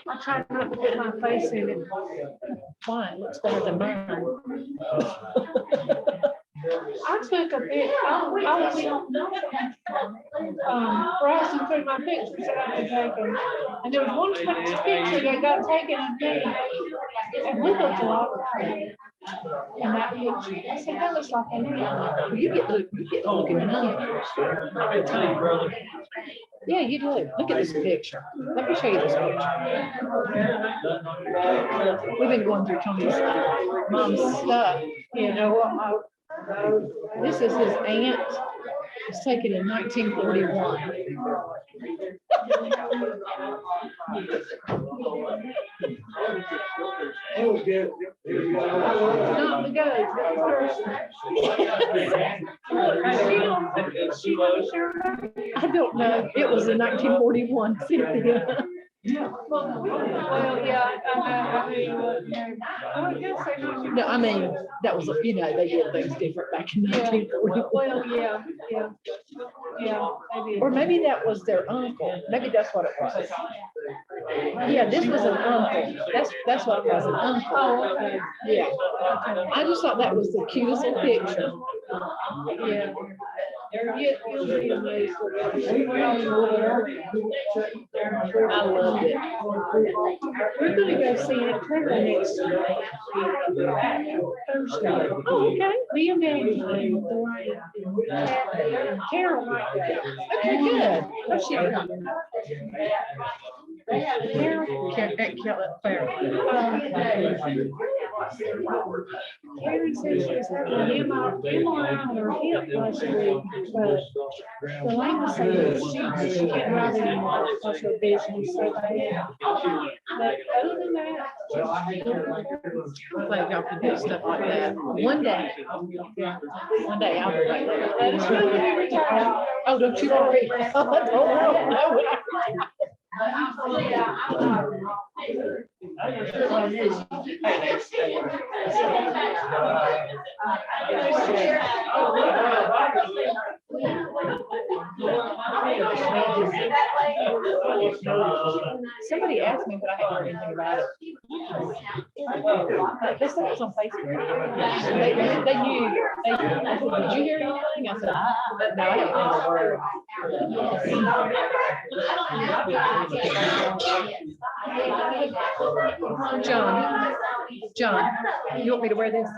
I tried not to put my face in it. Why? It looks better than mine. I took a pic, I was browsing through my pictures that I've been taking, and there was one picture that got taken of me, and we looked a lot alike. And that picture, I said, that looks like a me. Well, you get looking young. Yeah, you do. Look at this picture. Let me show you this picture. We've been going through Tony's mom's stuff. You know what, This is his aunt. It's taken in 1941. not the goat, but the person. She was sure. I don't know. It was in 1941, Cynthia. Well, yeah, I guess I know. No, I mean, that was, you know, they did things different back in Yeah. 1941. Well, yeah. Maybe. Or maybe that was their uncle. Maybe that's what it was. Yeah, this was an uncle. That's what it was, an uncle. Oh, okay. Yeah. I just thought that was the cutest little picture. Yeah. You'll be amazed. I loved it. We're gonna go see Aunt Clara next Thursday. Oh, okay. Me and Danny and Lorraine and Carol might go. Okay, good. What's she doing? Carol, Karen said she was having an MRI on her hip last week, but the lady said that she can't ride anymore because her vision is so bad. But other than that, I'm glad y'all can do stuff like that. One day I'll be like that. that is when we retire. Oh, don't you worry. I don't know. Somebody asked me, but I haven't heard anything about it. They said it was on Facebook. They knew. Did you hear anything? I said, no, I haven't heard a word. John, you want me to wear this?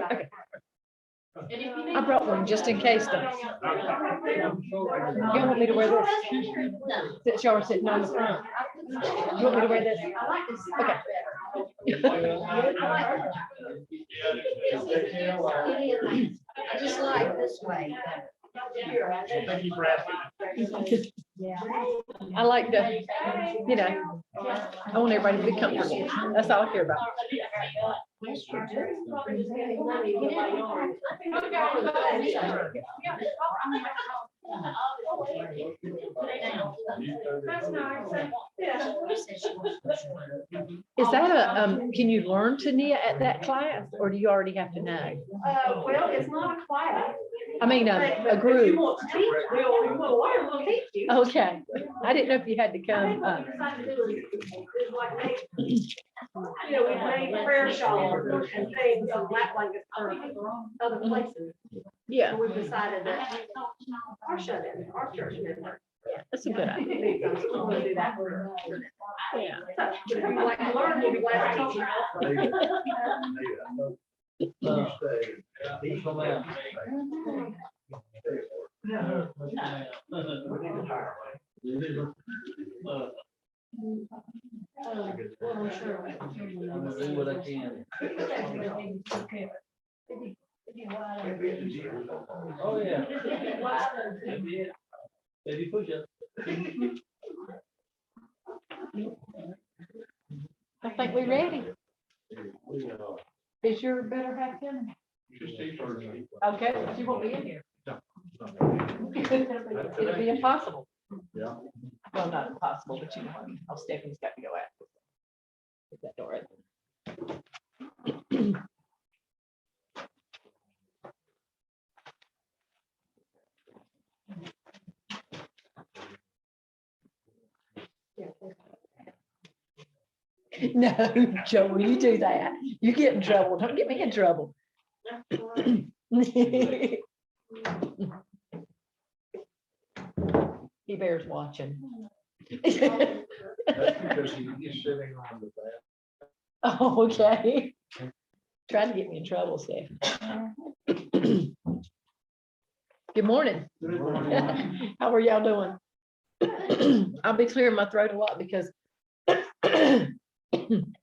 Okay. I brought one just in case though. You want me to wear this? Since y'all are sitting on the front. You want me to wear this? Okay. I just like this way. Thank you for asking. I like to, you know, I want everybody to be comfortable. That's all I care about. Is that a, can you learn to knit at that class or do you already have to know? Well, it's not a class. I mean, a group. Okay. I didn't know if you had to come. You know, we made prayer shawls and things on lap blankets for other places. Yeah, And we decided that our church didn't work. that's a good idea. We'll do that. Yeah. If you like to learn, we'll be glad to teach Do what I can. Oh, yeah. Baby push up. I think we're ready. Is your better half coming? Okay, but you won't be in here. It'll be impossible. Yeah. Well, not impossible, but you know, how Stephanie's got to go out. Get that door open. No, Joe, you do that. You get in trouble. Don't get me in trouble. He bears watching. That's because he's sitting on the bed. Oh, okay. Trying to get me in trouble, Steph. Good morning. How are y'all doing? I'll be clearing my throat a lot because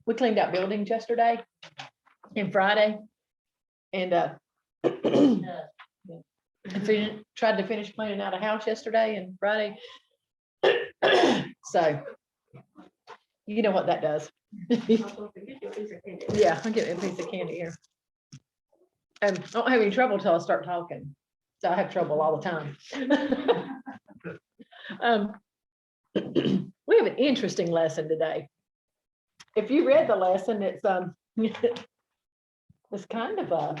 we cleaned out buildings yesterday and Friday. And tried to finish cleaning out a house yesterday and Friday. So, you know what that does. Yeah, I'll get me a piece of candy here. I don't have any trouble till I start talking. So I have trouble all the time. We have an interesting lesson today. If you read the lesson, it's it's kind of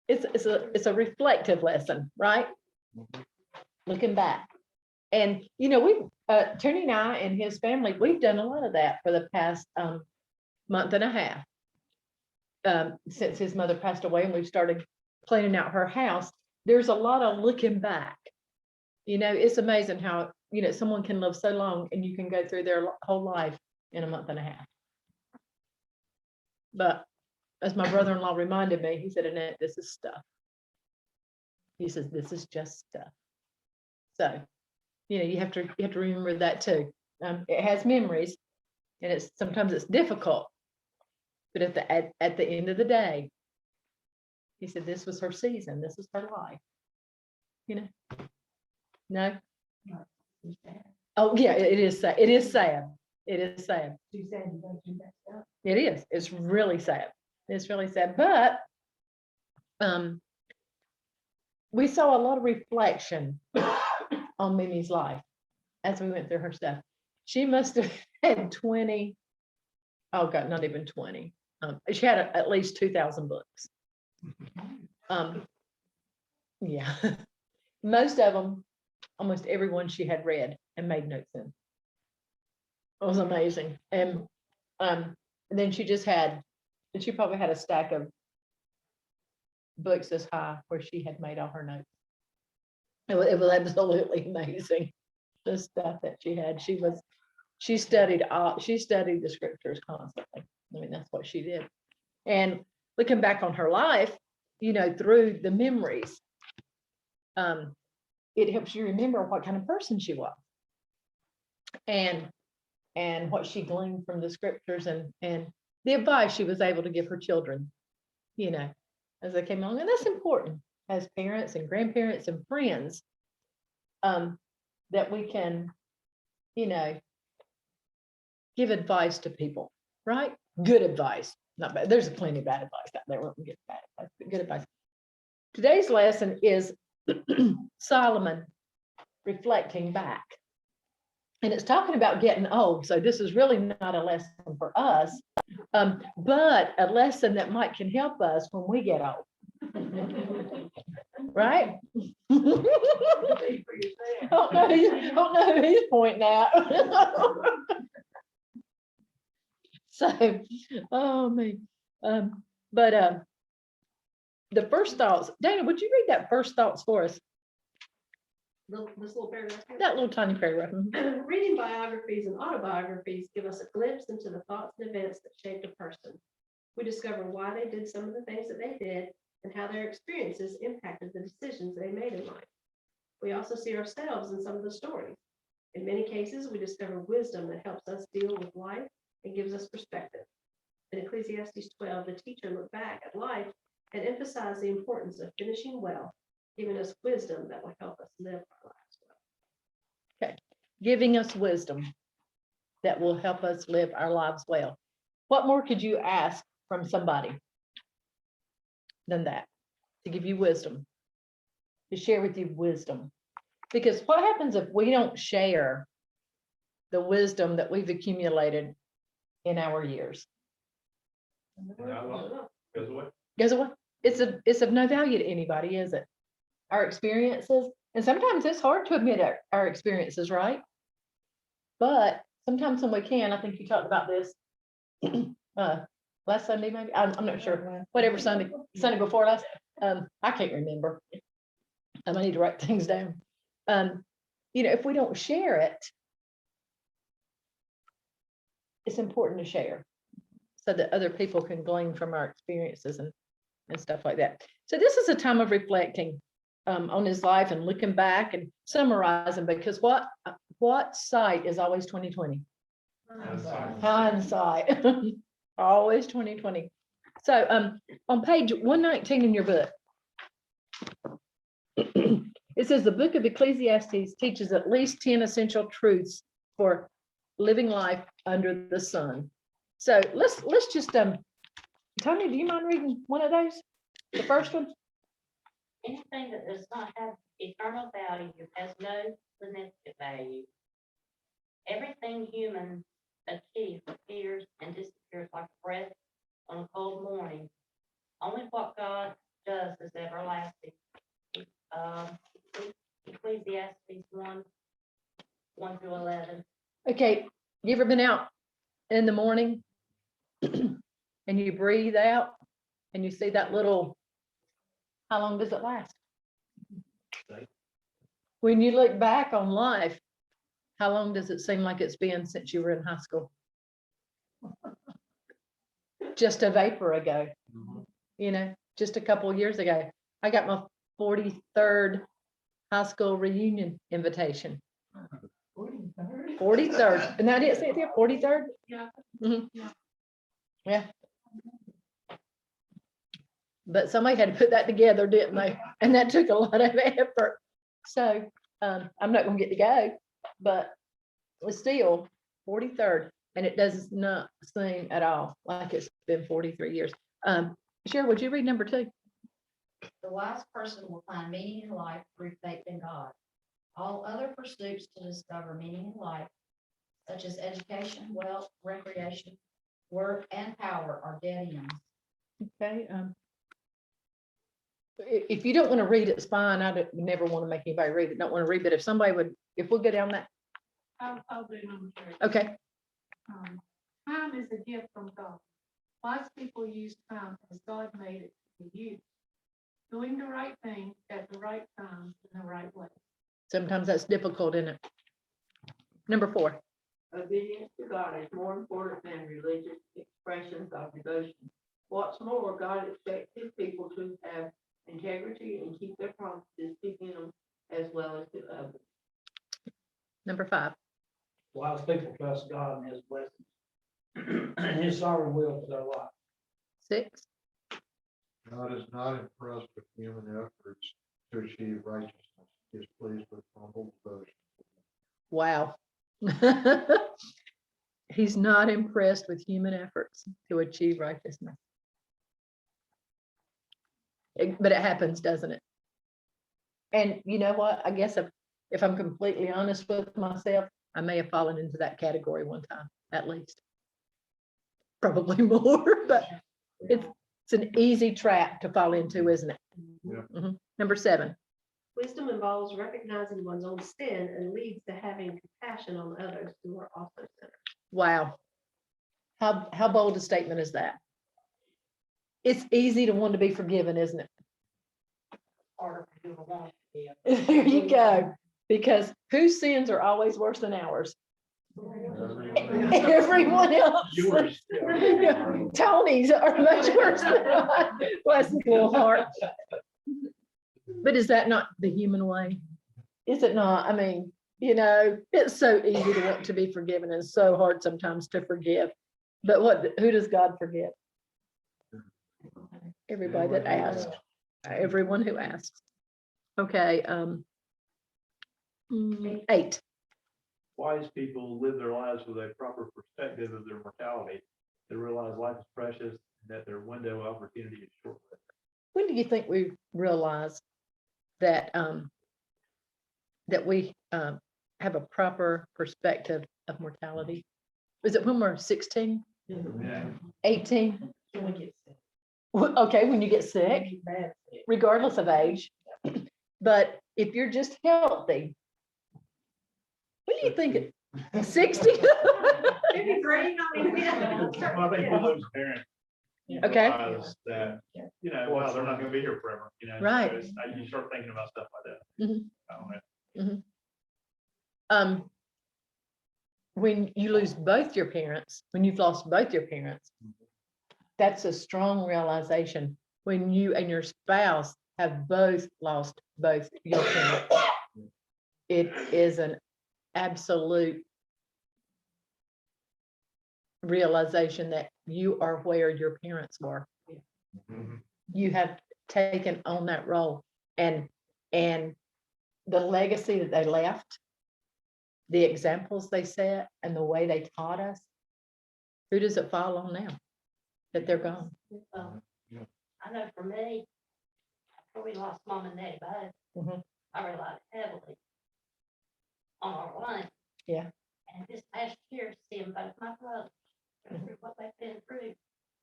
it's a reflective lesson, right? Looking back. And we Tony and I and his family, we've done a lot of that for the past month and a half. Since his mother passed away and we've started cleaning out her house, there's a lot of looking back. It's amazing how, someone can live so long and you can go through their whole life in a month and a half. But as my brother-in-law reminded me, he said, Annette, this is stuff. He says, this is just stuff. So, you have to remember that too. It has memories and sometimes it's difficult, but at the end of the day, he said, this was her season. This is her life. No. Oh yeah, it is sad. It is sad. It is sad. It is. It's really sad. It's really sad. But we saw a lot of reflection on Mimi's life as we went through her stuff. She must have had 20. Oh God, not even 20. She had at least 2,000 books. Yeah, most of them, almost everyone she had read and made notes in. It was amazing. And then she probably had a stack of books this high where she had made all her notes. It was absolutely amazing, the stuff that she had. She studied the scriptures constantly. I mean, that's what she did. And looking back on her life, through the memories, it helps you remember what kind of person she was and what she gleaned from the scriptures and the advice she was able to give her children, as they came along. And that's important as parents and grandparents and friends, that we can, give advice to people, right? Good advice, not bad. There's plenty of bad advice out there. We won't get bad advice, but good advice. Today's lesson is Solomon reflecting back. And it's talking about getting old. So this is really not a lesson for us, but a lesson that can help us when we get old. Right? Don't know who he's pointing at. So, oh me. The first thoughts, Dana, would you read that first thoughts for us? This little paragraph. That little tiny paragraph. Reading biographies and autobiographies give us a glimpse into the thoughts and events that shaped a person. We discover why they did some of the things that they did and how their experiences impacted the decisions they made in life. We also see ourselves in some of the stories. In many cases, we discover wisdom that helps us deal with life and gives us perspective. In Ecclesiastes 12, the teacher looked back at life and emphasized the importance of finishing well, giving us wisdom that will help us live our lives well. Okay, giving us wisdom that will help us live our lives well. What more could you ask from somebody than that? To give you wisdom, to share with you wisdom. Because what happens if we don't share the wisdom that we've accumulated in our years? Guess what? It's of no value to anybody, is it? Our experiences, and sometimes it's hard to admit our experiences, right? But sometimes when we can, I think you talked about this last Sunday, maybe, I'm not sure, whatever Sunday before last, I can't remember. I need to write things down. If we don't share it, it's important to share so that other people can glean from our experiences and stuff like that. So this is a time of reflecting on his life and looking back and summarizing, because what sight is always 2020? Hindsight. Always 2020. So on page 119 in your book, it says the book of Ecclesiastes teaches at least 10 essential truths for living life under the sun. So let's just Tony, do you mind reading one of those? The first one? Anything that does not have eternal value has no significant value. Everything human achieves appears and disappears like a breath on a cold morning. Only what God does is everlasting. Ecclesiastes 1:1-11. Okay, you ever been out in the morning and you breathe out and you see that little, how long does it last? When you look back on life, how long does it seem like it's been since you were in high school? Just a vapor ago, just a couple of years ago. I got my 43rd high school reunion invitation. 43rd. And I didn't say it there, 43rd? Yeah. Mhm. Yeah. Yeah. But somebody had to put that together, didn't they? And that took a lot of effort. So I'm not gonna get to go, but it's still 43rd, and it does not seem at all like it's been 43 years. Cheryl, would you read number 2? The wise person will find meaning in life through faith in God. All other pursuits to discover meaning in life, such as education, wealth, recreation, work, and power, are dead ends. Okay. If you don't want to read, it's fine. Never want to make anybody read it. Don't want to read, but if somebody would, if we'll go down that, I'll do number 3. okay. Time is a gift from God. Wise people use time as God made it to be used. Doing the right thing at the right time in the right way. Sometimes that's difficult, isn't it? Number 4. Obedience to God is more important than religious expressions of devotion. What's more, God expects his people to have integrity and keep their promises to him as well as to others. Number 5. Wise people trust God and his blessings and his sovereign will for their life. 6. God is not impressed with human efforts to achieve righteousness. He is pleased with humble devotion. Wow. He's not impressed with human efforts to achieve righteousness. But it happens, doesn't it? And you know what? I guess if I'm completely honest with myself, I may have fallen into that category one time, at least. Probably more, but it's an easy trap to fall into, isn't it? Yeah. Mhm. Number 7. Wisdom involves recognizing one's own sin and leads to having compassion on others who are also sinners. Wow. How bold a statement is that? It's easy to want to be forgiven, isn't it? Harder for you to want to be. There you go. Because whose sins are always worse than ours? Everyone else. Yours. Tony's are much worse than mine. Bless his little heart. But is that not the human way? Is it not? I mean, it's so easy to want to be forgiven and so hard sometimes to forgive. But who does God forgive? Everybody that asks. Everyone who asks. Okay. 8. Wise people live their lives with a proper perspective of their mortality. They realize life is precious and that their window of opportunity is short-lived. When do you think we realize that that we have a proper perspective of mortality? Is it when we're 16, 18? Okay, when you get sick, regardless of age. But if you're just healthy, when do you think 60? Fifty-three, not even. Well, I think for those parents. you Okay. realize That, wow, they're not gonna be here forever, Right. so you start thinking about stuff like that. Mhm. I don't know. When you lose both your parents, when you've lost both your parents, that's a strong realization. When you and your spouse have both lost both your parents, it is an absolute realization that you are where your parents were. You have taken on that role, and the legacy that they left, the examples they set, and the way they taught us, who does it fall on now that they're gone? I know for me, after we lost mom and daddy both, Mhm. I relied heavily on our one. Yeah. And this past year, seeing both my brothers, go through what they've been through,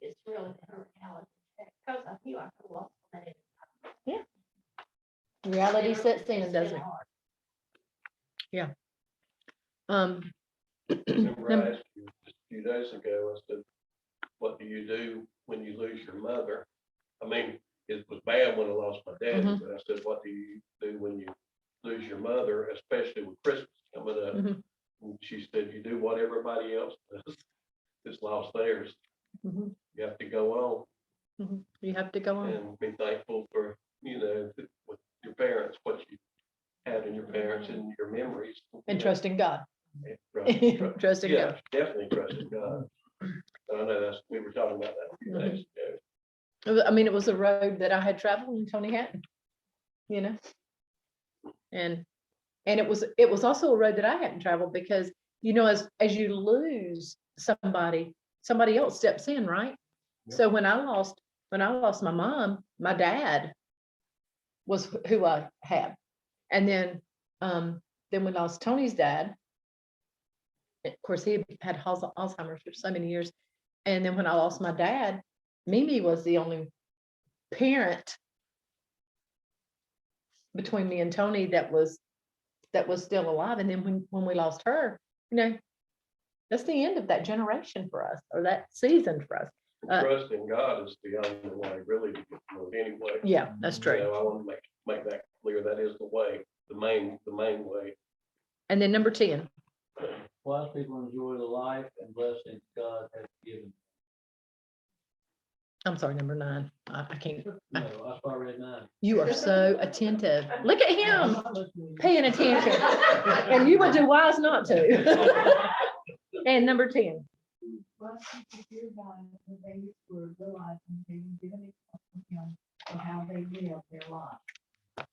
it's really been a reality check, because I knew I could have lost them at any time. Reality sets in, It's doesn't been it? hard. Remember I asked you just a few days ago, I said, what do you do when you lose your mother? I mean, it was bad when I lost my daddy, Mhm. but I said, what do you do when you lose your mother, especially with Christmas coming up? Mhm. And she said, you do what everybody else does, that's lost theirs. Mhm. You have to go You have to go on on. and be thankful for, with your parents, what you had in your parents and your memories. And trust in God. Trust in Yeah, God. definitely trust in God. I know we were talking about that a few days ago. I mean, it was a road that I had traveled and Tony hadn't, and it was also a road that I hadn't traveled, because, as you lose somebody else steps in, right? So when I lost my mom, my dad was who I had. And then we lost Tony's dad. Of course, he had Alzheimer's for so many years. And then when I lost my dad, Mimi was the only parent between me and Tony that was still alive. And then when we lost her, that's the end of that generation for us, or that season for us. Trust in God is the only way really to get through it anyway. Yeah, that's true. I want to make that clear. That is the way, the main way. And then number 10. Wise people enjoy the life and blessings God has given. I'm sorry, number 9. I can't. No, I saw red 9. You are so attentive. Look at him paying attention. And you would do wise not to. And number 10. How they live their life.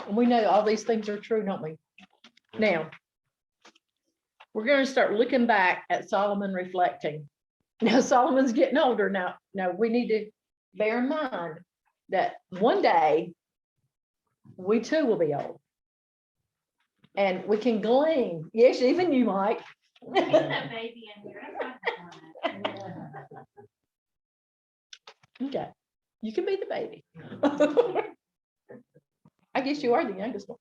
And we know all these things are true, don't we? Now, we're going to start looking back at Solomon reflecting. Now, Solomon's getting older now. Now, we need to bear in mind that one day we too will be old. And we can glean. Yes, even you, Mike. Baby in here. Okay, you can be the baby. I guess you are the youngest one.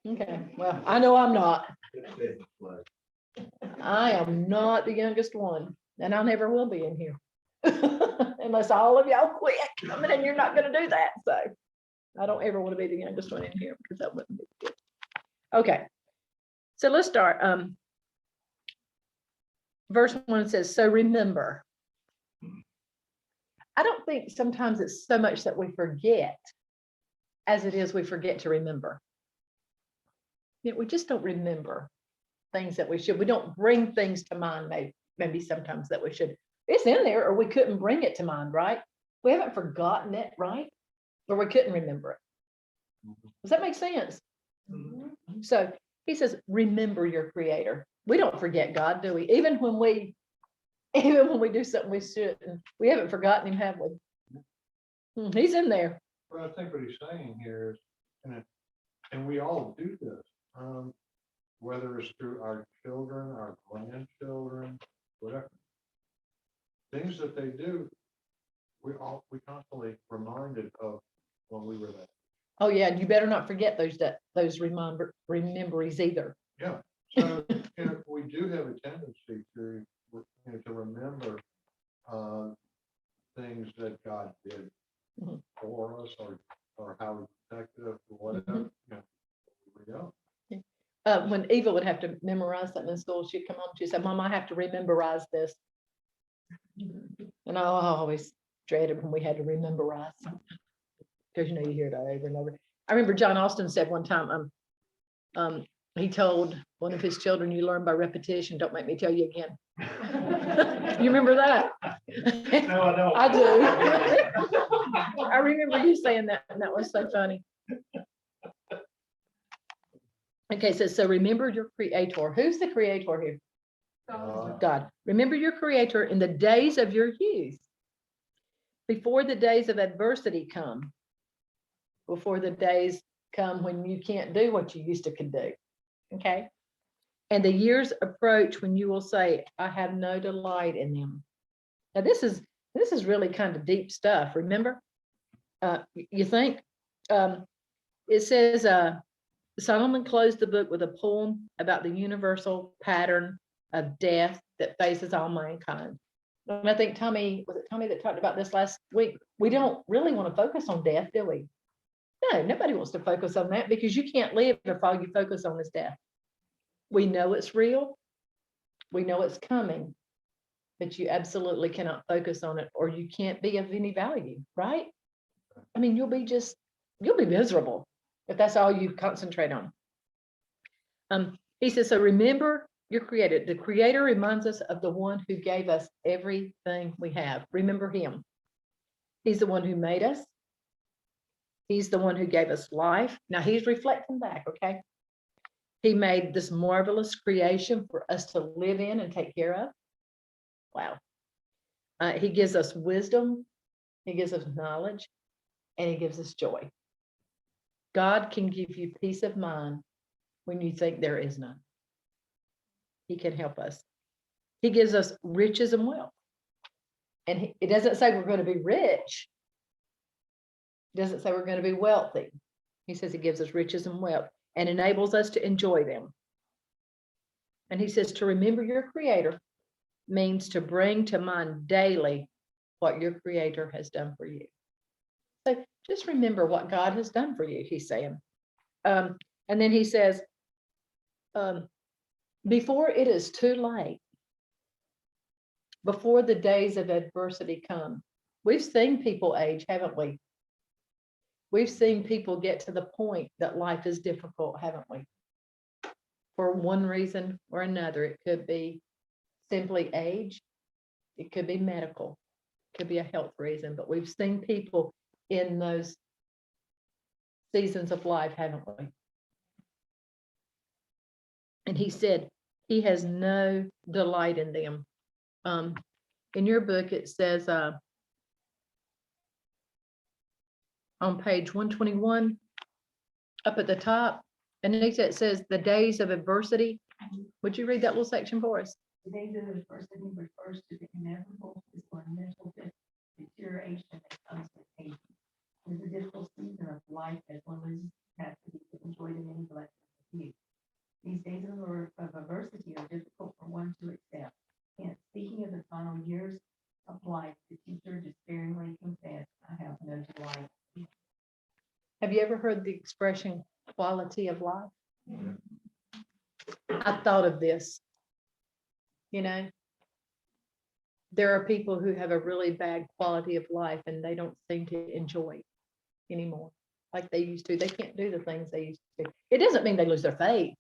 Okay, well, I know I'm not. I am not the youngest one, and I never will be in here. Unless all of y'all quit, and then you're not gonna do that, so. I don't ever want to be the youngest one in here, because that wouldn't be good. Okay, so let's start. Verse 1 says, so remember. I don't think sometimes it's so much that we forget as it is we forget to remember. We just don't remember things that we should. We don't bring things to mind, maybe sometimes that we should. It's in there, or we couldn't bring it to mind, right? We haven't forgotten it, right? Or we couldn't remember it. Does that make sense? So he says, remember your creator. We don't forget God, do we? Even when we do something we shouldn't, we haven't forgotten him, have we? He's in there. Well, I think what he's saying here is, and we all do this, whether it's through our children, our grandchildren, whatever. Things that they do, we constantly reminded of when we were there. Oh yeah, you better not forget those those rememberies either. Yeah, so, we do have a tendency to, to remember, things that God did Mhm. for us, or how he protected us, or whatever, we go. When Eva would have to memorize something in school, she'd come home, she'd say, Mom, I have to rememberize this. And I always dreaded when we had to rememberize. Because you hear it over and over. I remember John Austin said one time, he told one of his children, you learn by repetition, don't make me tell you again. You remember that? No, I don't. I do. I remember you saying that, and that was so funny. Okay, so remember your creator. Who's the creator here? God. Remember your creator in the days of your youth, before the days of adversity come, before the days come when you can't do what you used to could do. Okay. And the years approach when you will say, I have no delight in them. Now this is really kind of deep stuff. Remember, you think, it says, Solomon closed the book with a poem about the universal pattern of death that faces all mankind. And I think was it Tommy that talked about this last week? We don't really want to focus on death, do we? No, nobody wants to focus on that, because you can't live if all you focus on is death. We know it's real. We know it's coming, but you absolutely cannot focus on it, or you can't be of any value, right? I mean, you'll be miserable if that's all you concentrate on. He says, so remember your creator. The creator reminds us of the one who gave us everything we have. Remember him. He's the one who made us. He's the one who gave us life. Now he's reflecting back, okay? He made this marvelous creation for us to live in and take care of. Wow. He gives us wisdom. He gives us knowledge, and he gives us joy. God can give you peace of mind when you think there is none. He can help us. He gives us riches and wealth. And it doesn't say we're going to be rich. It doesn't say we're going to be wealthy. He says he gives us riches and wealth and enables us to enjoy them. And he says to remember your creator means to bring to mind daily what your creator has done for you. So just remember what God has done for you, he's saying. And then he says, before it is too late, before the days of adversity come. We've seen people age, haven't we? We've seen people get to the point that life is difficult, haven't we? For one reason or another. It could be simply age. It could be medical. It could be a health reason, but we've seen people in those seasons of life, haven't we? And he said, he has no delight in them. In your book, it says on page 121, up at the top, and it says the days of adversity. Would you read that little section for us? The days of adversity refers to the inevitable physical and mental deterioration that comes with aging. It is a difficult season of life as one loses capacity to enjoy the many blessings of youth. These days of adversity are difficult for one to accept. And speaking of the final years of life, the teacher despairingly confessed, I have no delight. Have you ever heard the expression quality of life? I thought of this. There are people who have a really bad quality of life and they don't seem to enjoy anymore like they used to. They can't do the things they used to. It doesn't mean they lose their faith.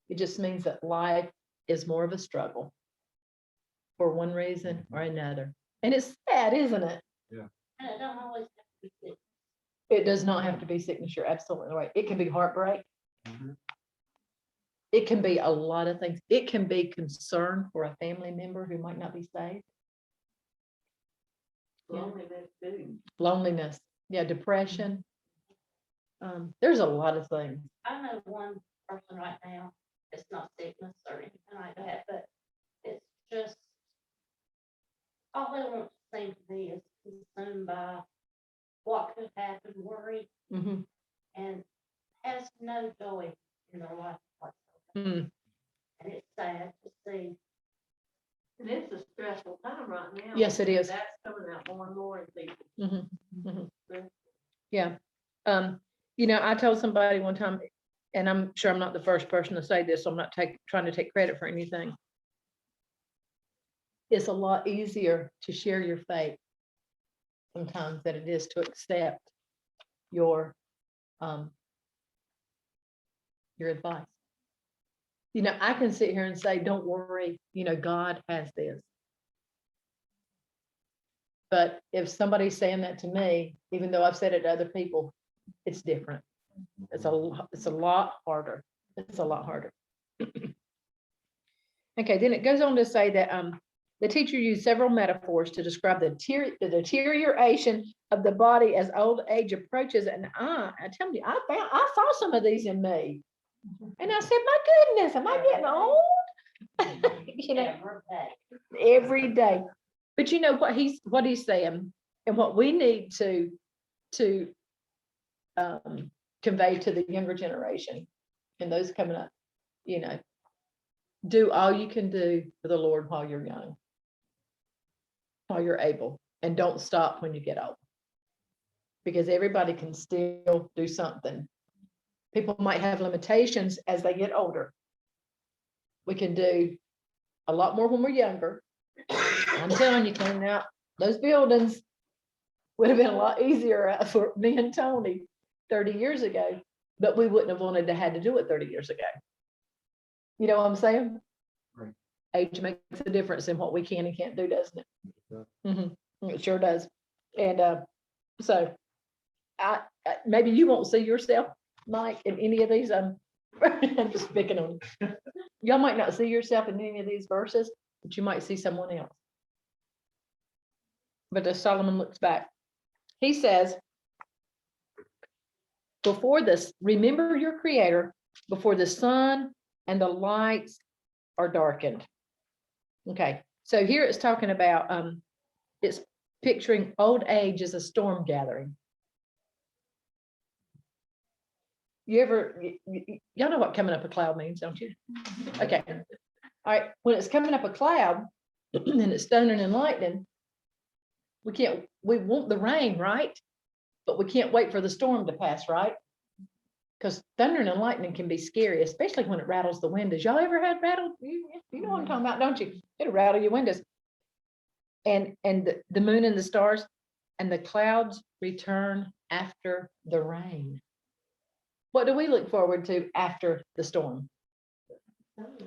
It just means that life is more of a struggle for one reason or another. And it's sad, isn't it? And it don't always have to be sick. It does not have to be sickness. You're absolutely right. It can be heartbreak. Mhm. It can be a lot of things. It can be concern for a family member who might not be saved. Loneliness too. Loneliness. Yeah, depression. There's a lot of things. I know one person right now, it's not sickness or anything like that, but it's just all they want to seem to be is consumed by what could happen, worry, Mhm. and has no joy in their life whatsoever. Mm, And it's sad to see. And it's a stressful time right now. Yes, it is. That's coming out more and more in people. mhm, mhm. Yeah. You know, I told somebody one time, and I'm sure I'm not the first person to say this, so I'm not trying to take credit for anything. It's a lot easier to share your faith sometimes than it is to accept your advice. You know, I can sit here and say, don't worry, you know, God has this. But if somebody's saying that to me, even though I've said it to other people, it's different. It's a lot harder. It's a lot harder. Okay, then it goes on to say that the teacher used several metaphors to describe the deterioration of the body as old age approaches. And I tell you, I saw some of these in me. And I said, my goodness, am I getting old? You know, every day. But you know what he's saying, and what we need to convey to the younger generation and those coming up, you know, do all you can do for the Lord while you're young, while you're able, and don't stop when you get old, because everybody can still do something. People might have limitations as they get older. We can do a lot more when we're younger. I'm telling you, cleaning out those buildings would have been a lot easier for me and Tony 30 years ago, but we wouldn't have wanted to had to do it 30 years ago. You know what I'm saying? Right. Age makes a difference in what we can and can't do, doesn't it? Yeah. It sure does. And so I maybe you won't see yourself, Mike, in any of these. I'm just picking on you. Y'all might not see yourself in any of these verses, but you might see someone else. But as Solomon looks back, he says, before this, remember your creator, before the sun and the lights are darkened. Okay, so here it's talking about, it's picturing old age as a storm gathering. Y'all know what coming up a cloud means, don't you? Okay, all right, when it's coming up a cloud and it's thundering and lightning, we want the rain, right? But we can't wait for the storm to pass, right? Because thunder and lightning can be scary, especially when it rattles the windows. Y'all ever had rattled? You know what I'm talking about, don't you? It'll rattle your windows. And the moon and the stars and the clouds return after the rain. What do we look forward to after the storm?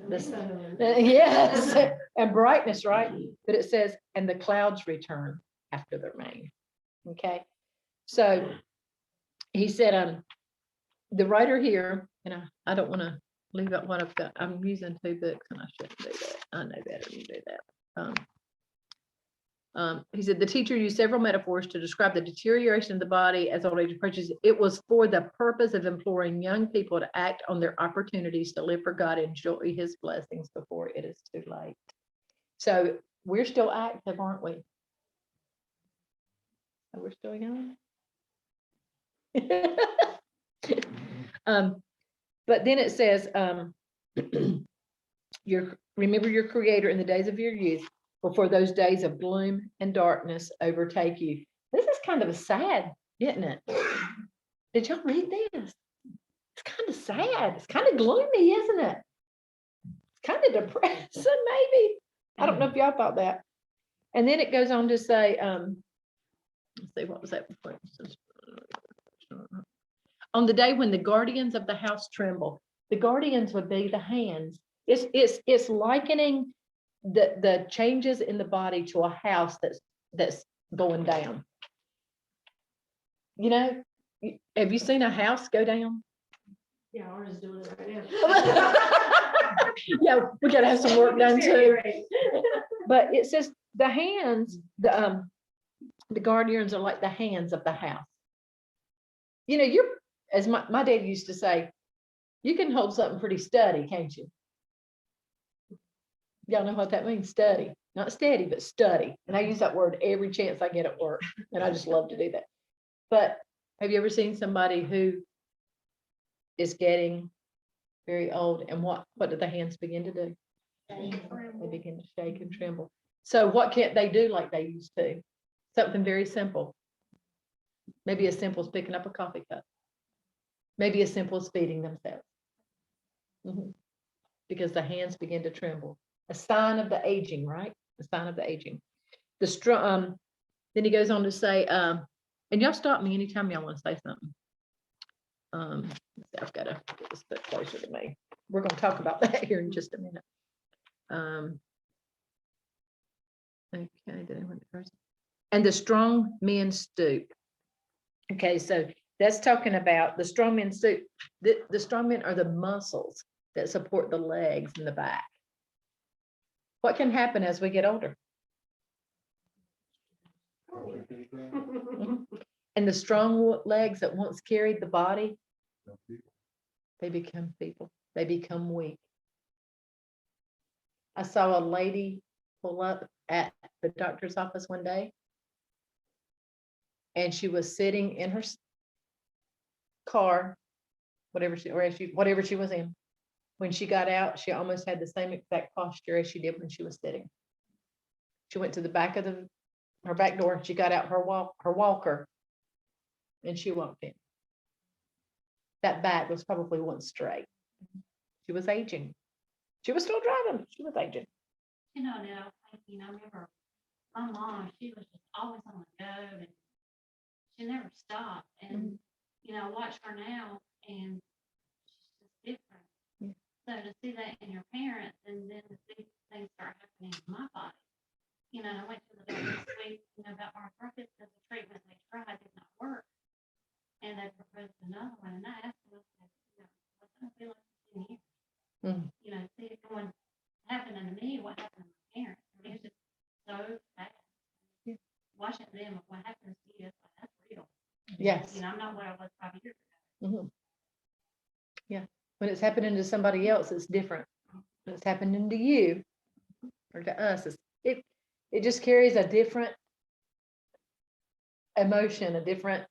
Yes, and brightness, right? But it says, and the clouds return after the rain. Okay, so he said, the writer here, and I don't want to leave out what I've got. I'm using 2 books and I shouldn't do that. I know better than do that. He said the teacher used several metaphors to describe the deterioration of the body as old age approaches. It was for the purpose of imploring young people to act on their opportunities to live for God and enjoy his blessings before it is too late. So we're still active, aren't we? We're still young. But then it says, remember your creator in the days of your youth, before those days of gloom and darkness overtake you. This is kind of sad, isn't it? Did y'all read this? It's kind of sad. It's kind of gloomy, isn't it? It's kind of depressing, maybe. I don't know if y'all thought that. And then it goes on to say, let's see, what was that? On the day when the guardians of the house tremble, the guardians would be the hands. It's likening the changes in the body to a house that's going down. You know, have you seen a house go down? Yeah, ours is doing it right now. Yeah, we gotta have some work done too. But it says the hands, the guardians are like the hands of the house. You know, as my dad used to say, you can hold something pretty steady, can't you? Y'all know what that means, steady. Not steady, but study. And I use that word every chance I get at work. And I just love to do that. But have you ever seen somebody who is getting very old, and what do the hands begin to do? They begin to shake and tremble. So what can't they do like they used to? Something very simple. Maybe as simple as picking up a coffee cup. Maybe as simple as feeding themselves. Mhm. Because the hands begin to tremble. A sign of the aging, right? A sign of the aging. Then he goes on to say, and y'all stop me anytime y'all want to say something. I've got to get this bit closer to me. We're going to talk about that here in just a minute. Okay, did anyone first? And the strong men stoop. Okay, so that's talking about the strong men stoop. The strong men are the muscles that support the legs and the back. What can happen as we get older? And the strong legs that once carried the body, they become feeble. They become weak. I saw a lady pull up at the doctor's office one day, and she was sitting in her car, whatever she was in. When she got out, she almost had the same exact posture as she did when she was sitting. She went to the back of her back door. She got out her walker, and she walked in. That back was probably once straight. She was aging. She was still driving, but she was aging. You know, now, I remember my mom, she was just always on the go and she never stopped. And, I watch her now and she's just different. Yeah. So to see that in your parents and then to see things start happening in my body. I went to the doctor this week, about arthritis because the treatment they tried did not work. And they proposed another one. And I asked them, what's going to be like in 10 years? See it going, happening to me, what happened to my parents. I mean, it's just so fast. Yeah. Watching them, what happens to you, it's like, that's real. Yes. I'm not what I was 5 years ago. Mhm. Yeah. When it's happening to somebody else, it's different. When it's happening to you or to us, it just carries a different emotion, a different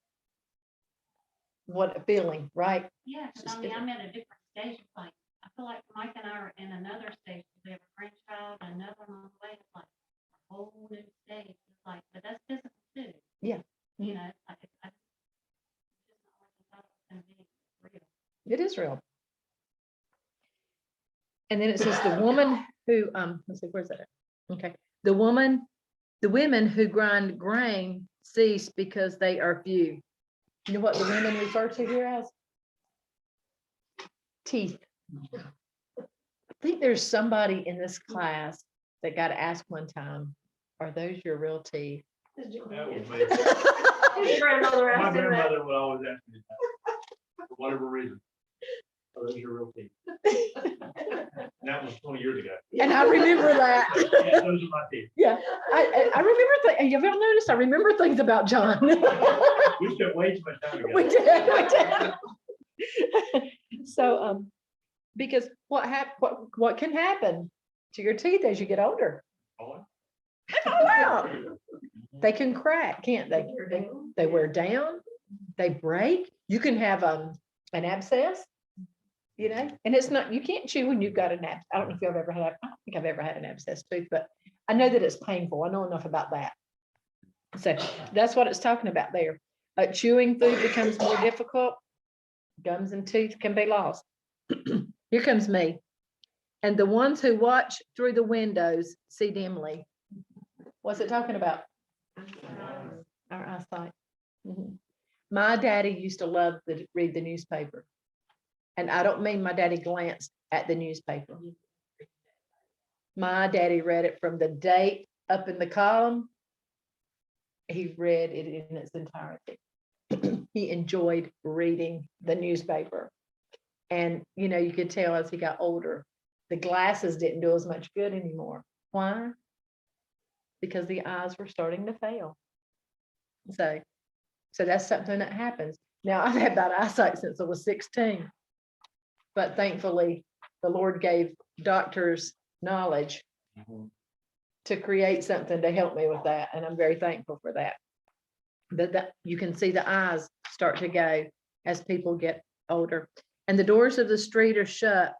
feeling, right? Yeah, because I'm at a different stage of life. I feel like Mike and I are in another stage. We have a grandchild, another one on the way. It's like a whole new stage. It's like, but that's physical too. Yeah. It's like, I just not what I thought it was going to be real. It is real. And then it says the woman who, let's see, where's that at? Okay. The women who grind grain cease because they are few. You know what the women refer to here as? Teeth. I think there's somebody in this class that got asked one time, are those your real teeth? That was me. His grandmother My asked him that. grandmother would always ask me that, for whatever reason. Oh, those are your real teeth. And that was 20 years ago. And I remember that. Yeah, those are my teeth. Yeah, I remember, have you ever noticed? I remember things about John. We spent way too much time together. We did. So, because what can happen to your teeth as you get older? Oh, They fall out. They can crack, can't they? They wear down, they break. You can have an abscess, and it's not, you can't chew when you've got an abscess. I don't know if you've ever had, I don't think I've ever had an abscess tooth, but I know that it's painful. I know enough about that. So that's what it's talking about there. Chewing food becomes more difficult. Gums and teeth can be lost. Here comes me. And the ones who watch through the windows see dimly. What's it talking about? Our eyesight. Mhm. My daddy used to love to read the newspaper. And I don't mean my daddy glanced at the newspaper. My daddy read it from the date up in the column. He read it in its entirety. He enjoyed reading the newspaper. And, you could tell as he got older, the glasses didn't do as much good anymore. Why? Because the eyes were starting to fail. So that's something that happens. Now, I've had bad eyesight since I was 16. But thankfully, the Lord gave doctors knowledge to create something to help me with that. And I'm very thankful for that. But that you can see the eyes start to go as people get older. and the doors of the street are shut.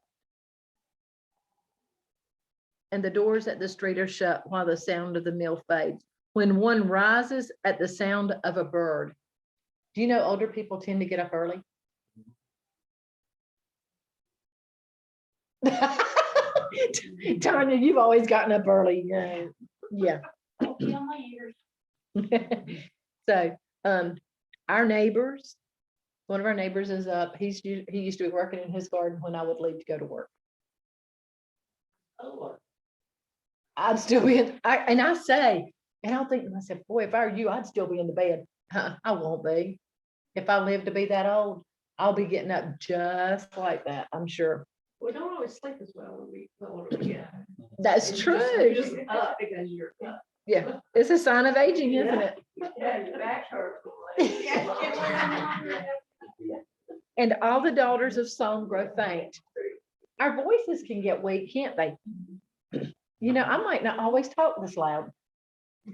And the doors at the street are shut while the sound of the mill fades. When one rises at the sound of a bird. Do you know older people tend to get up early? Tanya, you've always gotten up early. Yeah. Don't kill my ears. So, our neighbors, one of our neighbors is up. He used to be working in his garden when I would leave to go to work. Oh, I'd still be in, I say, and I'll think to myself, boy, if I were you, I'd still be in the bed. I won't be. If I live to be that old, I'll be getting up just like that, I'm sure. We don't always sleep as well when we, the older we get. That's You're true. just up because you're up. Yeah, it's a sign of aging, isn't it? Yeah, your back hurts. And all the daughters of song grow faint. Our voices can get weak, can't they? You know, I might not always talk this loud.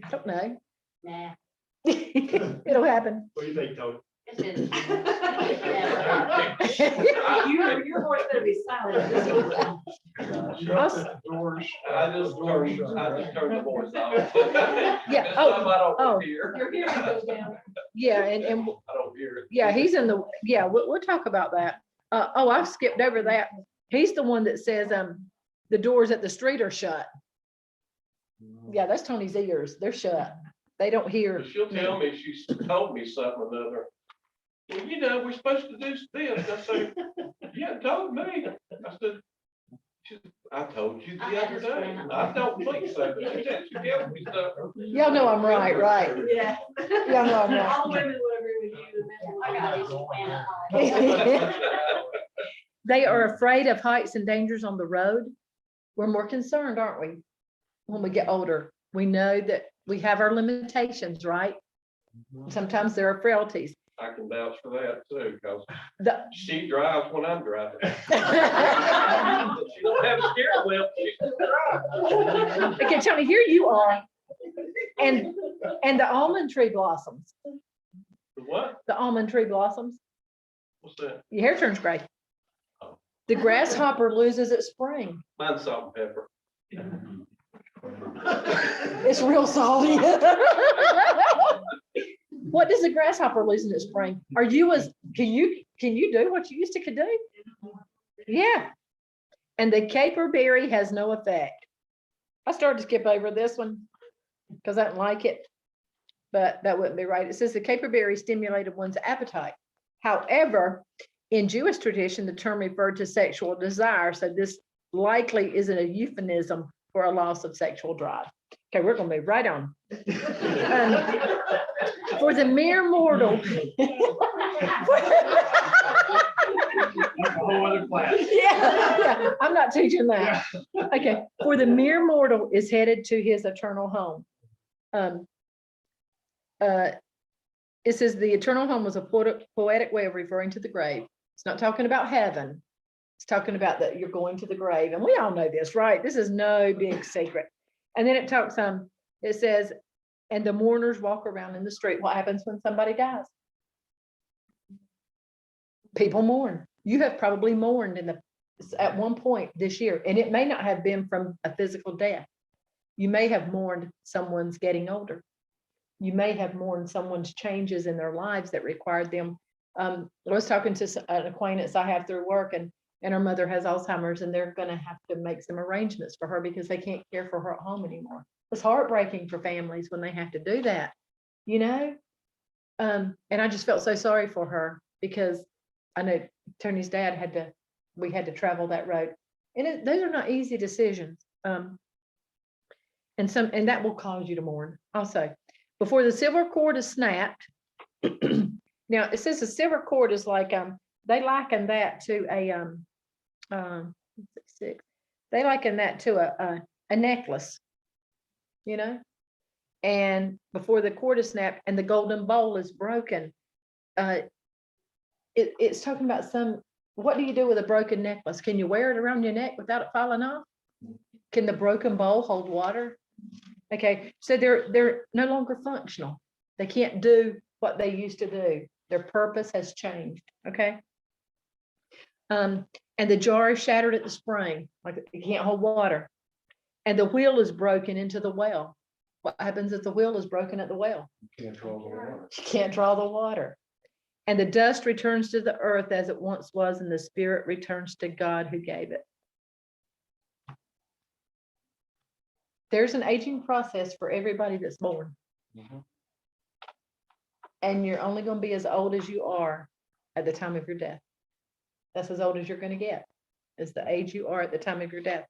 I don't know. nah. It'll happen. What do you think, Tony? It's in- Your voice better be silent. Doors. I just turned the voice off. Yeah, It's oh, something I don't oh. hear. Your hearing goes down. Yeah, and I don't hear it. yeah, he's in the, yeah, we'll talk about that. Oh, I've skipped over that. He's the one that says, the doors at the street are shut. Yeah, that's Tony's ears. They're shut. They don't hear. But she'll tell me, she's told me something or another. Well, you know, we're supposed to do this. I say, you haven't told me. I said, I told you the other day. I don't think so. She said she tells me stuff. Y'all know I'm right. Yeah. Y'all know I'm right. All women would agree with you. I got these plans. They are afraid of heights and dangers on the road. We're more concerned, aren't we? When we get older, we know that we have our limitations, right? Sometimes there are frailties. I can vouch for that too, because The- she drives when I'm driving. She don't have a steering wheel. She can drive. Okay, Tony, here you are. And the almond tree blossoms, The what? the almond tree blossoms, What's that? your hair turns gray. The grasshopper loses its spring. Mine's salt and pepper. It's real salty. What does a grasshopper lose in its spring? Are you can you do what you used to could do? Yeah. And the caperberry has no effect. I started to skip over this one because I didn't like it, but that wouldn't be right. It says the caperberry stimulated one's appetite. However, in Jewish tradition, the term referred to sexual desire. So this likely isn't a euphemism for a loss of sexual drive. Okay, we're gonna move right on. For the mere mortal. That's a whole other class. Yeah, I'm not teaching that. Okay, for the mere mortal is headed to his eternal home. It says the eternal home was a poetic way of referring to the grave. It's not talking about heaven. It's talking about that you're going to the grave. And we all know this, right? This is no big secret. And then it talks, it says, and the mourners walk around in the street. What happens when somebody dies? People mourn. You have probably mourned at one point this year, and it may not have been from a physical death. You may have mourned someone's getting older. You may have mourned someone's changes in their lives that required them. I was talking to an acquaintance I have through work, and her mother has Alzheimer's, and they're going to have to make some arrangements for her because they can't care for her at home anymore. It's heartbreaking for families when they have to do that, you know? And I just felt so sorry for her because I know Tony's dad we had to travel that road. And those are not easy decisions. And that will cause you to mourn also. Before the silver cord is snapped. Now it says the silver cord is like, they liken that to they liken that to a necklace, you know? And before the cord is snapped and the golden bowl is broken, it's talking about what do you do with a broken necklace? Can you wear it around your neck without it falling off? Can the broken bowl hold water? Okay, so they're no longer functional. They can't do what they used to do. Their purpose has changed, okay? And the jar is shattered at the spring, like it can't hold water. And the wheel is broken into the well. What happens if the wheel is broken at the well? Can't draw the water. You can't draw the water. And the dust returns to the earth as it once was, and the spirit returns to God who gave it. There's an aging process for everybody that's born. Mhm. And you're only going to be as old as you are at the time of your death. That's as old as you're going to get, is the age you are at the time of your death.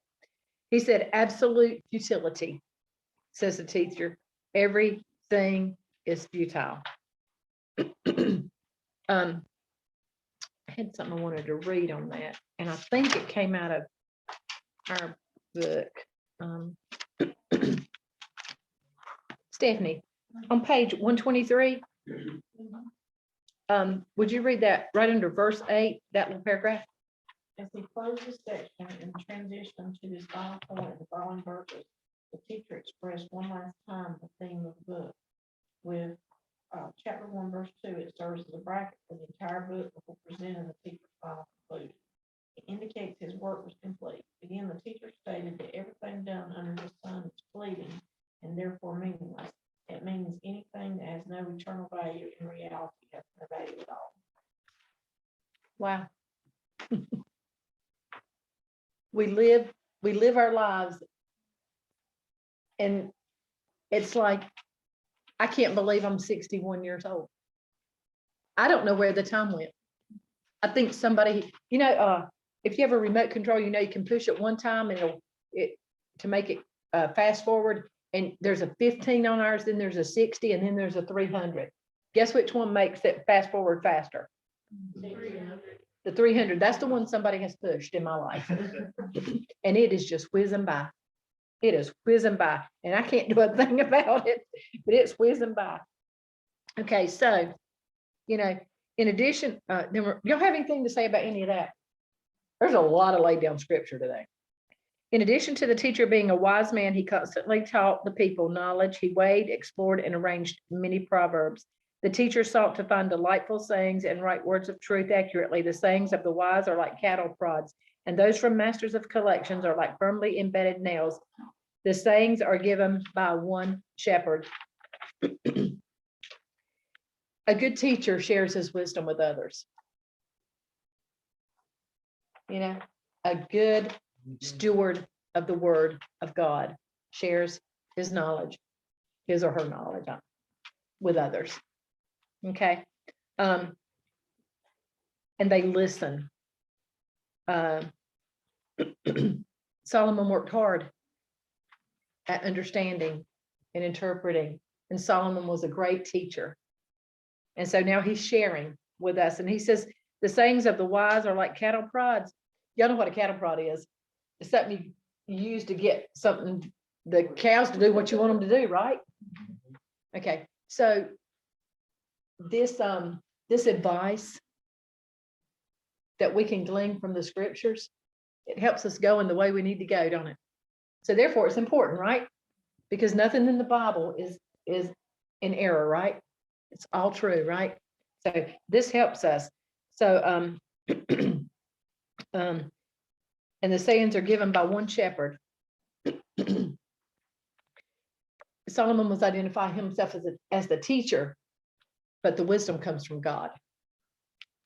He said, absolute futility, says the teacher. Everything is futile. I had something I wanted to read on that, and I think it came out of our book. Stephanie, on page 123, would you read that right under verse 8, that little paragraph? As he closed this section and transitioned to his final point in the following verses, the teacher expressed one last time the theme of the book. With chapter 1, verse 2, it serves as a bracket for the entire book before presenting the teacher's final conclusion. It indicates his work was complete. Again, the teacher stated that everything done under the sun is fleeting and therefore meaningless. It means anything that has no eternal value in reality has no value at all. Wow. We live our lives, and it's like, I can't believe I'm 61 years old. I don't know where the time went. I think somebody, if you have a remote control, you can push it one time and to make it fast forward, and there's a 15 on ours, then there's a 60, and then there's a 300. Guess which one makes it fast forward faster? The 300. That's the one somebody has pushed in my life. And it is just whizzing by. It is whizzing by. And I can't do a thing about it, but it's whizzing by. Okay, so, in addition, y'all have anything to say about any of that? There's a lot of laid down scripture today. In addition to the teacher being a wise man, he constantly taught the people knowledge. He weighed, explored, and arranged many proverbs. The teacher sought to find delightful sayings and write words of truth accurately. The sayings of the wise are like cattle prods, and those from masters of collections are like firmly embedded nails. The sayings are given by one shepherd. A good teacher shares his wisdom with others. A good steward of the word of God shares his knowledge, his or her knowledge with others. Okay. And they listen. Solomon worked hard at understanding and interpreting, and Solomon was a great teacher. And so now he's sharing with us, and he says, the sayings of the wise are like cattle prods. Y'all know what a cattle prod is. It's something you use to get the cows to do what you want them to do, right? Okay, so this advice that we can glean from the scriptures, it helps us go in the way we need to go, don't it? So therefore it's important, right? Because nothing in the Bible is in error, right? It's all true, right? So this helps us. So and the sayings are given by one shepherd. Solomon was identifying himself as the teacher, but the wisdom comes from God.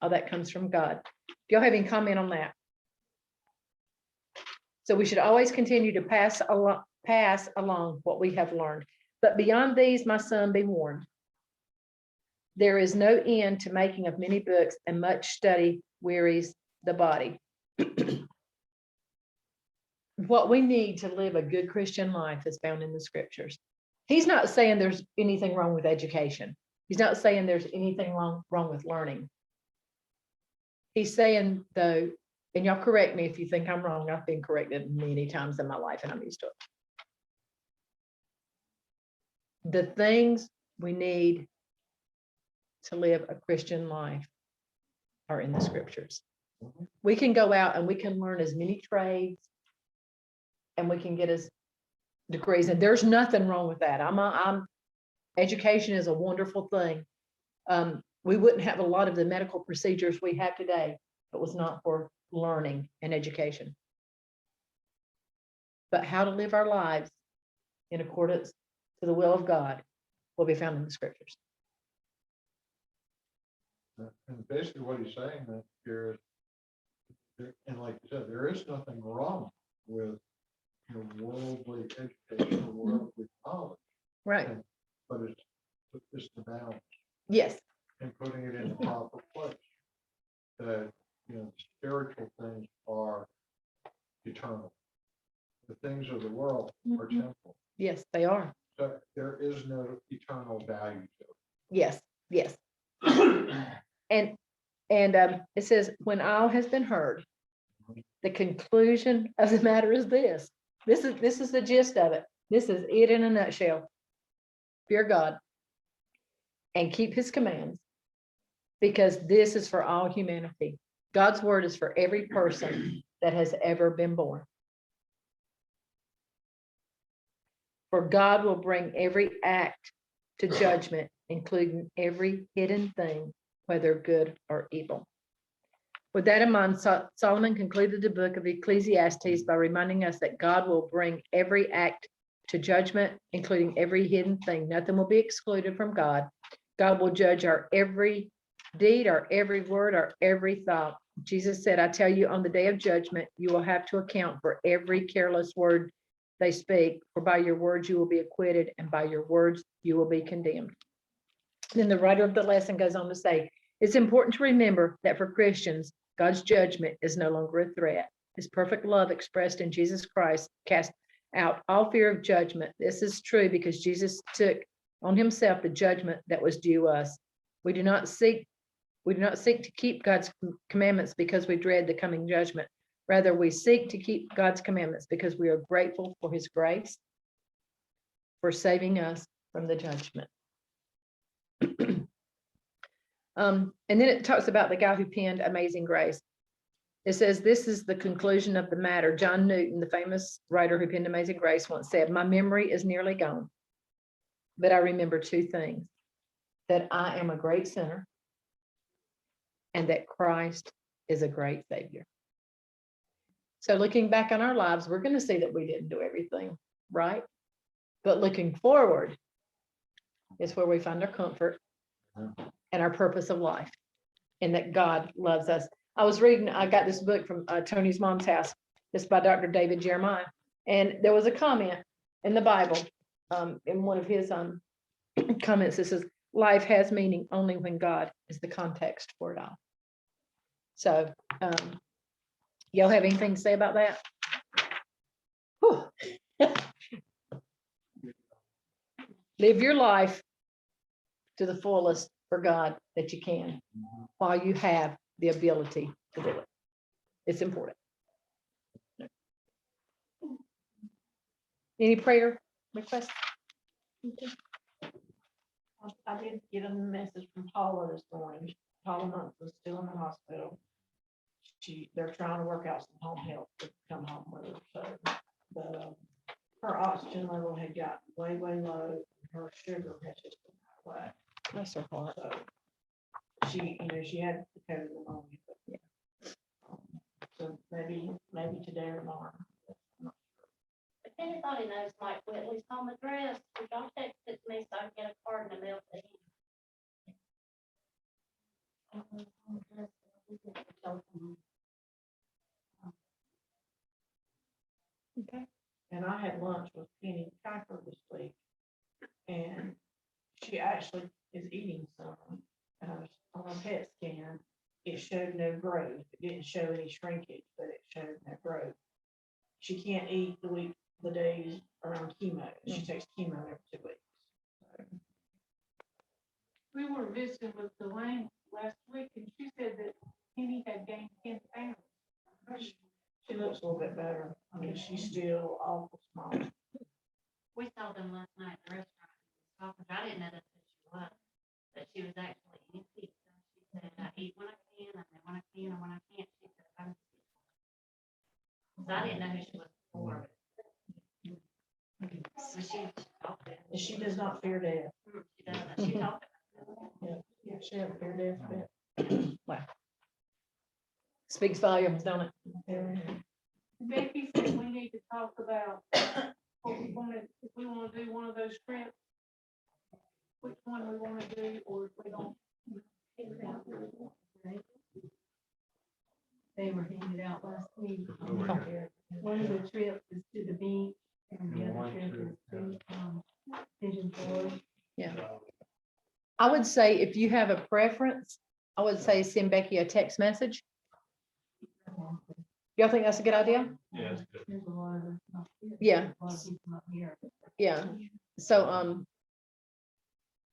All that comes from God. Do y'all have any comment on that? So we should always continue to pass along what we have learned. But beyond these, my son, be warned. There is no end to making of many books, and much study wearies the body. What we need to live a good Christian life is found in the scriptures. He's not saying there's anything wrong with education. He's not saying there's anything wrong with learning. He's saying, though, and y'all correct me if you think I'm wrong, I've been corrected many times in my life and I'm used to it. The things we need to live a Christian life are in the scriptures. We can go out and we can learn as many trades and we can get as degrees, and there's nothing wrong with that. Education is a wonderful thing. We wouldn't have a lot of the medical procedures we have today if it was not for learning and education. But how to live our lives in accordance to the will of God will be found in the scriptures. And basically what he's saying that here is, and like you said, there is nothing wrong with, worldly education or worldly knowledge, Right. but it's the balance Yes. and putting it in the proper place. That, spiritual things are eternal. The things of the world are temporal. Yes, they are. So there is no eternal value to it. Yes. Yes. And it says, when all has been heard, the conclusion of the matter is this. This is the gist of it. This is it in a nutshell. Fear God and keep his commands, because this is for all humanity. God's word is for every person that has ever been born. For God will bring every act to judgment, including every hidden thing, whether good or evil. With that in mind, Solomon concluded the book of Ecclesiastes by reminding us that God will bring every act to judgment, including every hidden thing. Nothing will be excluded from God. God will judge our every deed, our every word, our every thought. Jesus said, I tell you, on the day of judgment, you will have to account for every careless word they speak, for by your words you will be acquitted, and by your words you will be condemned. Then the writer of the lesson goes on to say, it's important to remember that for Christians, God's judgment is no longer a threat. His perfect love expressed in Jesus Christ casts out all fear of judgment. This is true because Jesus took on himself the judgment that was due us. We do not seek to keep God's commandments because we dread the coming judgment. Rather, we seek to keep God's commandments because we are grateful for his grace, for saving us from the judgment. And then it talks about the guy who penned Amazing Grace. It says, this is the conclusion of the matter. John Newton, the famous writer who penned Amazing Grace, once said, my memory is nearly gone, but I remember two things, that I am a great sinner and that Christ is a great Savior. So looking back on our lives, we're going to see that we didn't do everything right, but looking forward is where we find our comfort and our purpose of life, and that God loves us. I got this book from Tony's mom's house. It's by Dr. David Jeremiah. And there was a comment in the Bible, in one of his comments, that says, life has meaning only when God is the context for it all. So, y'all have anything to say about that? Whew. Live your life to the fullest for God that you can, while you have the ability to do it. It's important. Any prayer requests? I did get a message from Paula this morning. Paula Month was still in the hospital. They're trying to work out some home health to come home with her. So, but her oxygen level had gotten way, way low. Her sugar had just been out of whack. Bless her heart. So she had the COVID pneumonia. But yeah. So maybe today or tomorrow. If anybody knows Mike Whitley's home address, would y'all text it to me so I can get a card in the mail to him? Okay. And I had lunch with Penny Kiper this week, and she actually is eating some. On a PET scan, it showed no growth. It didn't show any shrinkage, but it showed no growth. She can't eat the days around chemo. She takes chemo every 2 weeks. We were visiting with Delane last week, and she said that Penny had gained 10 pounds. She looks a little bit better. I mean, she's still awful small. We saw them last night at the restaurant. I didn't know that's who she was, but she was actually eating pizza. She said, I eat when I can, and then when I can, and when I can't, she said, I'm. So I didn't know who she was before. But she talked to And she does not fear death. She doesn't. She talked about it. Yeah, she doesn't fear death a bit. Wow. Speaks volumes, don't it? Becky said we need to talk about what we wanted, if we wanna do one of those trips. Which one we wanna do, or if we don't. They were handed out last week. Over here. One of the trips is to the beach and the other trip is to, Pigeon Forge. Yeah. I would say if you have a preference, I would say send Becky a text message. Y'all think that's a good idea? Yeah, it's good. There's a lot of us not here. Yeah. A lot of people not here. Yeah, so,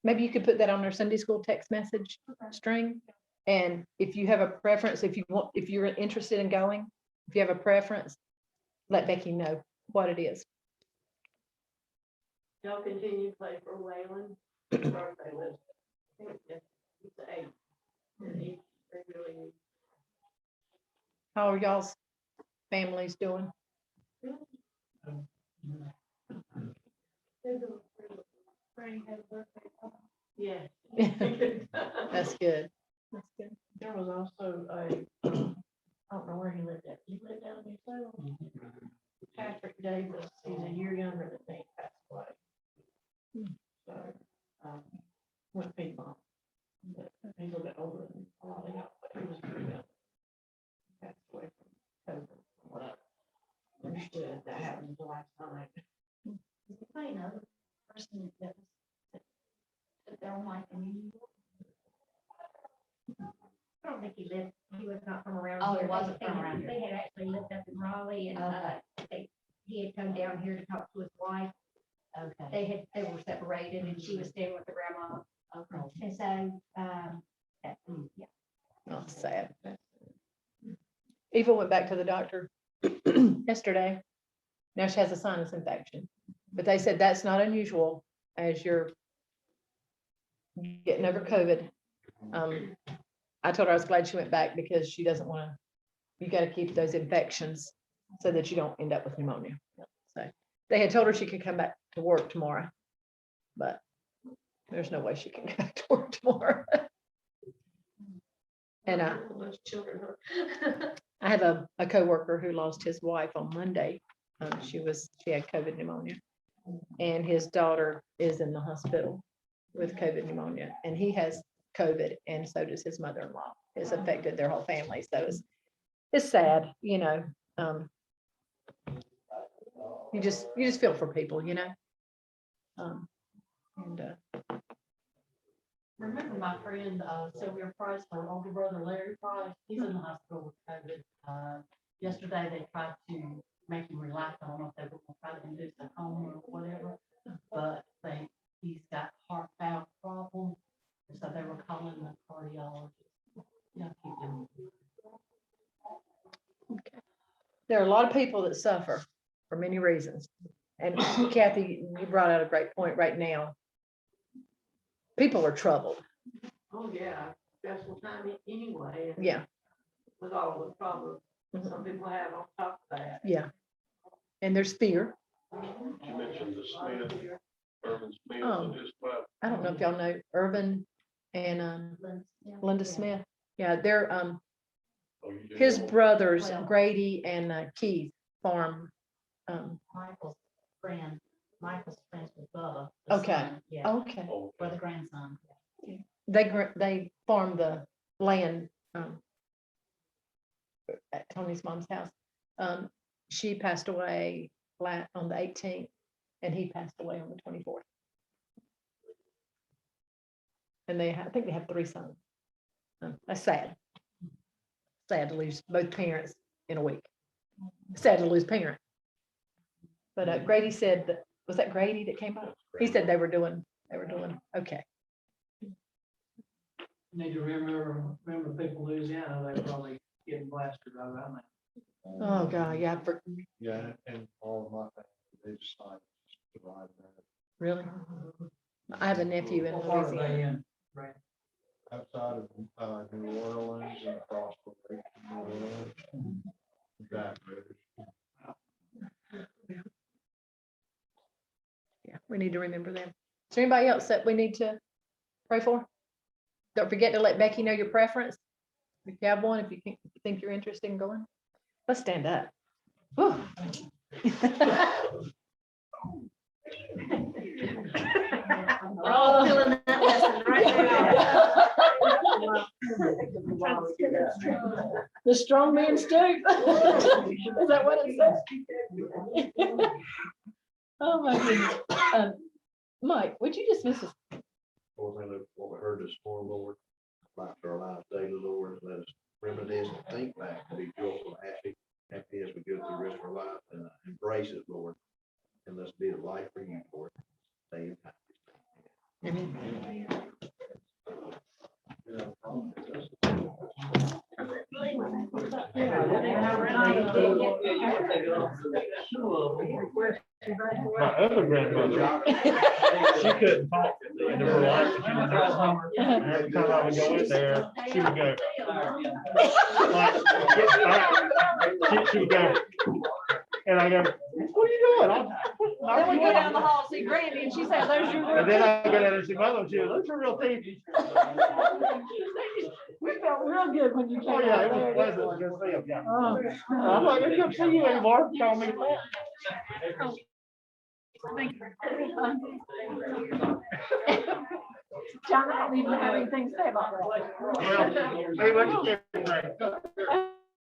maybe you could put that on our Sunday school text message string. And if you have a preference, if you want, if you're interested in going, if you have a preference, let Becky know what it is. Y'all continue to play for Waylon. Birthday was, I think it's the 8th. And he really How are y'all's families doing? Frank had a birthday. Yeah. That's good. That's good. There was also a, I don't know where he lived at. He lived down in Salem. Patrick Davis, he's a year younger than me, passed away. So, with Piedmont. But he's a little bit older than a lot of y'all, but he was pretty young. Passed away from COVID, from what I understood, that happened the last time. I know the person that was, that their wife in New York. I don't think he lived, he was not from around Oh, here. he wasn't They from had- around here. They had actually lived up in Raleigh and, he had come down here to talk to his wife. Okay. They were separated and she was staying with the grandma. Okay. And so, yeah. Oh, sad. Eva went back to the doctor yesterday. Now she has a sinus infection, but they said that's not unusual as you're getting over COVID. I told her I was glad she went back because she doesn't want to, you got to keep those infections so that you don't end up with pneumonia. So they had told her she could come back to work tomorrow, but there's no way she can go back to work tomorrow. And Those children. I have a coworker who lost his wife on Monday. She had COVID pneumonia. And his daughter is in the hospital with COVID pneumonia, and he has COVID, and so does his mother-in-law. It's affected their whole family, so it's sad, you know. You just feel for people, you know. Remember my friend, Sylvia Price, her older brother Larry Price, he's in the hospital with COVID. Yesterday, they tried to make him relax. I don't know if they were gonna try to induce a coma or whatever, but he's got heart valve problem. So they were calling the cardiologist. Yeah, keep him. There are a lot of people that suffer for many reasons. And Kathy, you brought out a great point right now. People are troubled. Oh, yeah, stressful time anyway. and Yeah, With all the problems Mhm. some people have on top of that. yeah. And there's fear. You mentioned the Smith, Irvin Smith Oh. and his wife. I don't know if y'all know Irvin and Linda Smith. Yeah, they're Oh, you do? his brothers, Well- Grady and Keith farm. Michael's friends with Bubba. the Okay. son, Yeah, Okay, Oh, or the grandson. they farm the land at Tony's mom's house. She passed away on the 18th, and he passed away on the 24th. And I think they have 3 sons. That's sad. Sad to lose both parents in a week. Sad to lose parents. But Grady said, was that Grady that came up? He said they were doing okay. Need to remember people in Louisiana, they're probably getting blasted right around now. Oh, God, yeah, Yeah, and all of my family, they decided to survive that. really? I have a nephew in What part are they Louisiana. in? Right. Outside of New Orleans and across the lake to New Orleans. That road. Yeah, we need to remember them. Is there anybody else that we need to pray for? Don't forget to let Becky know your preference. If you have one, if you think you're interested in going? Let's stand up. Whew. We're all feeling that lesson right now. The strong man stoop. Is that what it says? Oh, my goodness. Mike, would you dismiss us? What we heard this morning, Lord, like our lives daily, Lord, let us reminisce and think back and be joyful and happy as we go through the rest of our life and embrace it, Lord. And let's be the light for you, Lord. Stay in My other grandmother, she couldn't talk at the end of her life. She was Alzheimer's. And every time I would go in there, she would go. Like, get back. She would go. And I go, what are you doing? Then we go down the hall, see Granny, and she said, there's your. And then I go down and see Mother, and she goes, those are real teeth. We felt real good when you came Oh, yeah, out it was there. pleasant to see them, yeah. Oh. I'm like, I can't see you anymore. Call me that. John, I don't even have anything to say about that. Well, hey, what you get?